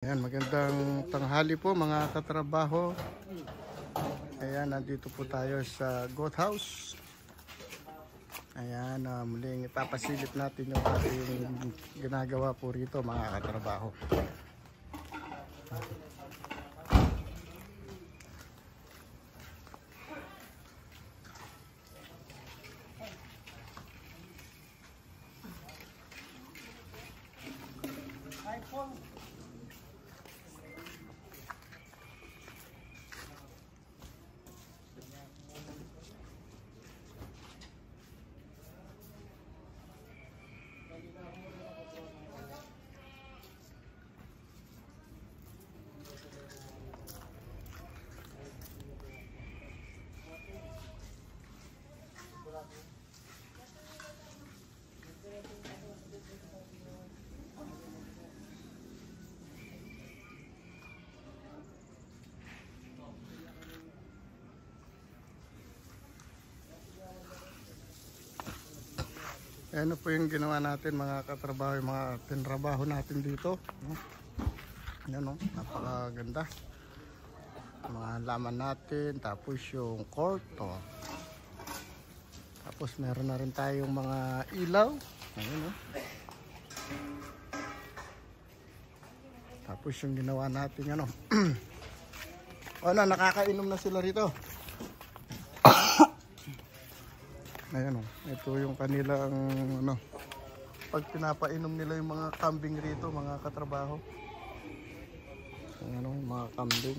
Ayan, magandang tanghali po mga katrabaho. Ayan, nandito po tayo sa goat house. Ayan, muling ipapasilip natin yung ating ginagawa po rito mga katrabaho. Ano po yung ginawa natin mga katrabaho, yung mga tinrabaho natin dito. Yan o, napakaganda. Mga laman natin, tapos yung court. Tapos meron na rin tayong mga ilaw. Ayun o. Tapos yung ginawa natin, ano. Ano, nakakainom na sila rito. Ayan o, ito yung kanilang ano, pag pinapainom nila yung mga kambing rito mga katrabaho. Ayan o, mga kambing.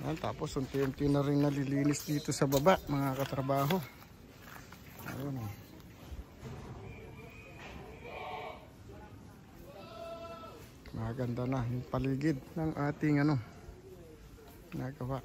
Ayan, tapos unti-unti na rin nalilinis dito sa baba mga katrabaho. Ayan o. Maganda na yung paligid ng ating ano, nagawa.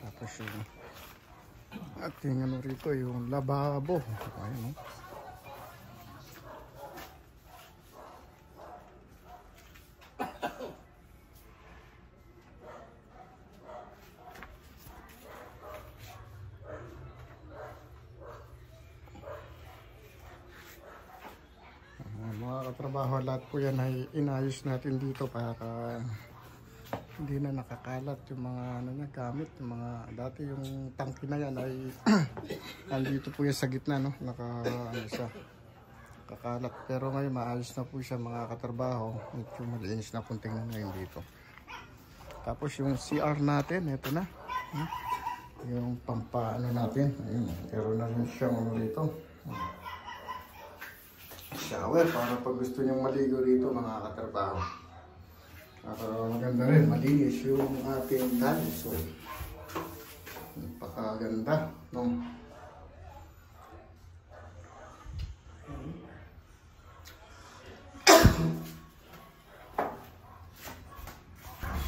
Tapos yung ating ano rito, yung lababo. Ayan o. Mga katrabaho, lahat po yan ay inayos natin dito para hindi na nakakalat yung mga ano niya, gamit, yung mga dati yung tangke na yan ay nandito po yan sa gitna, no, kakalat, pero ngayon maayos na po siya mga katrabaho. Medyo malinis na punting na ngayon dito. Tapos yung CR natin, ito na, yung pampaano natin, ayun, meron na rin siyang ano dito, shower para pag gusto niyong maligo rito mga katrabaho. Maganda rin, malinis yung ating daliso. Napakaganda, no?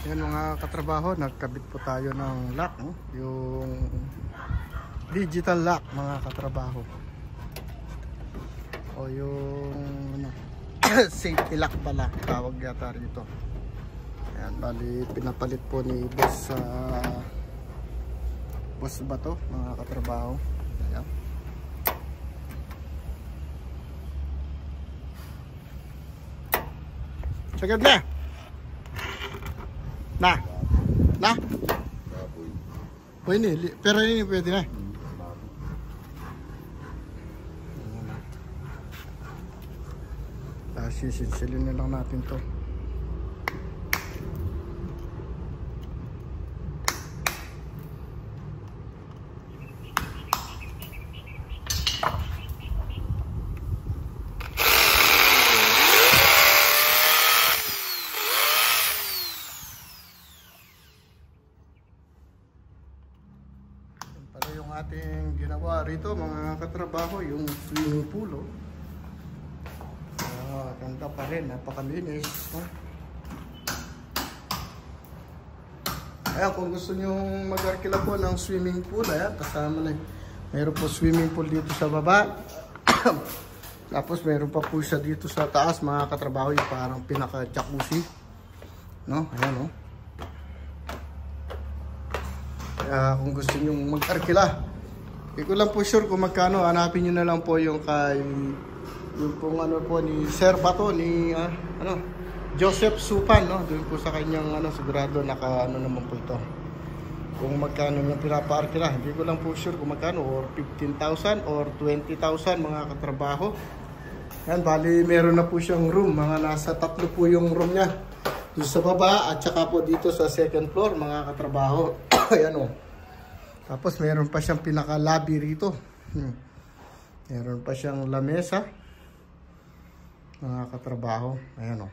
Yan mga katrabaho, nagkabit po tayo ng lock, no? Yung digital lock mga katrabaho. O yung ano, safety lock pala, tawag yata rito. Ayan, bali pinapalit po ni boss boss ba to mga katrabaho. Ayan. Sagad na. Na. Pwede, pero ini pwede na. Sisilin na lang natin to. yung ating ginawa rito mga katrabaho, yung swimming pool. Ganda pa rin, napakalinis. Ayan, kung gusto nyo mag-arkila po ng swimming pool, ayan, kasama na. Meron po swimming pool dito sa baba. Tapos meron pa po siya dito sa taas mga katrabaho, yung parang pinaka-jacuzzi. No? Ayan, no? Kaya kung gusto nyo mag-arkila, hindi ko lang po sure kung magkano. Hanapin nyo na lang po yung kay yung pong ano po ni Sir Bato, ni Joseph Supan, no? Doon po sa kanyang sigurado naka naman po ito. Kung magkano yung pinapaarkila, hindi ko lang po sure kung magkano, or 15,000 or 20,000 mga katrabaho. Yan, bali meron na po siyang room, mga nasa 3 po yung room niya. Dito sa baba at saka po dito sa second floor mga katrabaho. Ayan, o. Tapos meron pa siyang pinaka-lobby rito. Meron pa siyang lamesa mga katrabaho. Ayan, o.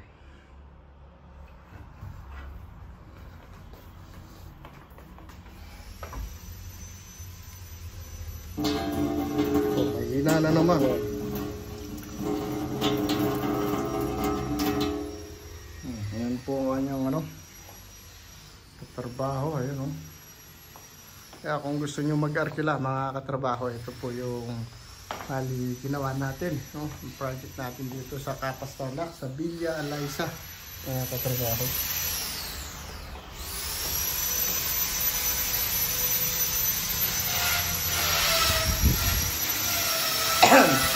May ina na naman. Ayan po ang kanyang katrabaho. Ayan, o. Kaya kung gusto nyo mag-arkila mga katrabaho, ito po yung ginawa natin, no? Yung project natin dito sa Capas Tarlac, sa Villa Alaysa mga katrabaho.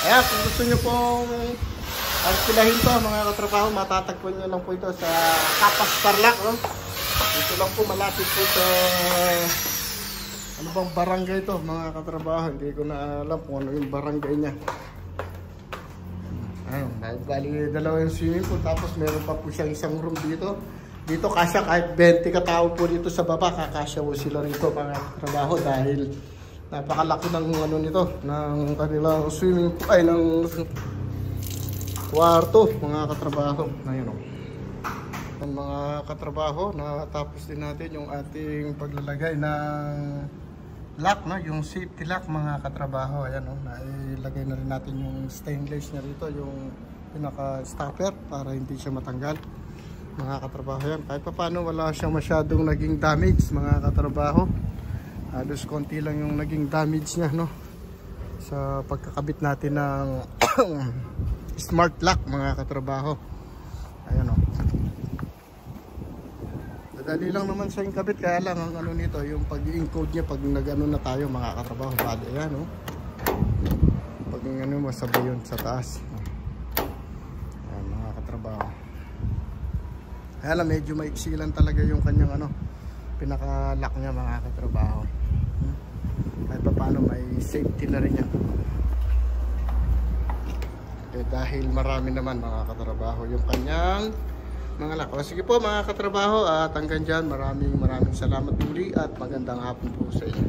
Ayan, kung gusto nyo pong arkilahin to mga katrabaho, matatagpuan nyo lang po ito sa Capas Tarlac, no? Dito lang po, malapit po sa ano bang barangay to mga katrabaho, hindi ko na alam kung ano yung barangay niya. Bali dalawa yung swimming pool, tapos meron pa po siyang isang room dito. Dito kasya kahit 20 katao po dito sa baba, kakasya po sila rito mga katrabaho dahil napakalaki ng nito, ng kanilang swimming pool, ay ng kwarto mga katrabaho. Ayun, ang mga katrabaho, natapos din natin yung ating paglalagay ng lock, no? Yung safety lock mga katrabaho. Ayan, no? Nailagay na rin natin yung stainless na rito, yung pinaka-stopper para hindi siya matanggal mga katrabaho. Yan, kahit pa paano wala siyang masyadong naging damage mga katrabaho. Halos konti lang yung naging damage niya, no? Sa pagkakabit natin ng smart lock mga katrabaho. Ayan, no? Dali lang naman sa kabit, kaya lang ang nito, yung pag-encode niya pag nag-ano na tayo mga katrabaho. Bali, ayan, no? Pag masabay yun sa taas. Ayan mga katrabaho. Kaya lang medyo maiksi lang talaga yung kanyang pinaka-lock niya mga katrabaho. Kahit pa paano may safety na rin yan. Dahil marami naman mga katrabaho yung kanyang mga lock. O, sige po mga katrabaho, at hanggang dyan, maraming salamat muli at magandang hapon po sa inyo.